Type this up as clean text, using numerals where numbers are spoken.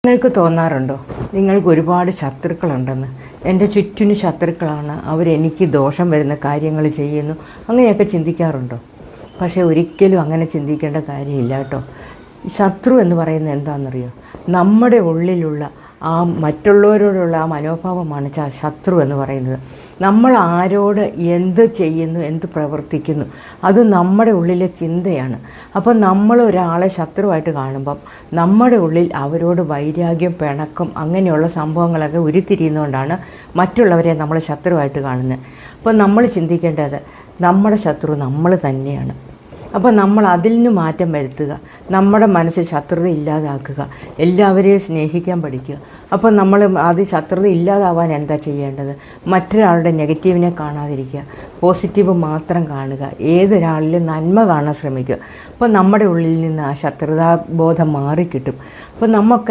നിങ്ങൾക്ക് തോന്നാറുണ്ടോ നിങ്ങൾക്ക് ഒരുപാട് ശത്രുക്കളുണ്ടെന്ന്? എൻ്റെ ചുറ്റിനും ശത്രുക്കളാണ്, അവരെനിക്ക് ദോഷം വരുന്ന കാര്യങ്ങൾ ചെയ്യുന്നു, അങ്ങനെയൊക്കെ ചിന്തിക്കാറുണ്ടോ? പക്ഷേ ഒരിക്കലും അങ്ങനെ ചിന്തിക്കേണ്ട കാര്യമില്ല കേട്ടോ. ശത്രു എന്ന് പറയുന്നത് എന്താണെന്നറിയോ? നമ്മുടെ ഉള്ളിലുള്ള ആ മറ്റുള്ളവരോടുള്ള ആ മനോഭാവമാണ് ശത്രു എന്ന് പറയുന്നത്. നമ്മൾ ആരോട് എന്ത് ചെയ്യുന്നു, എന്ത് പ്രവർത്തിക്കുന്നു, അത് നമ്മുടെ ഉള്ളിലെ ചിന്തയാണ്. അപ്പോൾ നമ്മൾ ഒരാളെ ശത്രുവായിട്ട് കാണുമ്പം നമ്മുടെ ഉള്ളിൽ അവരോട് വൈരാഗ്യം, പിണക്കം, അങ്ങനെയുള്ള സംഭവങ്ങളൊക്കെ ഉരുത്തിരിയുന്നതുകൊണ്ടാണ് മറ്റുള്ളവരെ നമ്മൾ ശത്രുവായിട്ട് കാണുന്നത്. അപ്പോൾ നമ്മൾ ചിന്തിക്കേണ്ടത് നമ്മുടെ ശത്രു നമ്മൾ തന്നെയാണ്. അപ്പോൾ നമ്മൾ അതിൽ നിന്ന് മാറ്റം വരുത്തുക, നമ്മുടെ മനസ്സിൽ ശത്രുത ഇല്ലാതാക്കുക, എല്ലാവരെയും സ്നേഹിക്കാൻ പഠിക്കുക. അപ്പോൾ നമ്മൾ അത് ശത്രുത ഇല്ലാതാവാൻ എന്താ ചെയ്യേണ്ടത്? മറ്റൊരാളുടെ നെഗറ്റീവിനെ കാണാതിരിക്കുക, പോസിറ്റീവ് മാത്രം കാണുക, ഏതൊരാളിലും നന്മ കാണാൻ ശ്രമിക്കുക. അപ്പോൾ നമ്മുടെ ഉള്ളിൽ നിന്ന് ആ ശത്രുതാബോധം മാറിക്കിട്ടും. അപ്പോൾ നമുക്ക്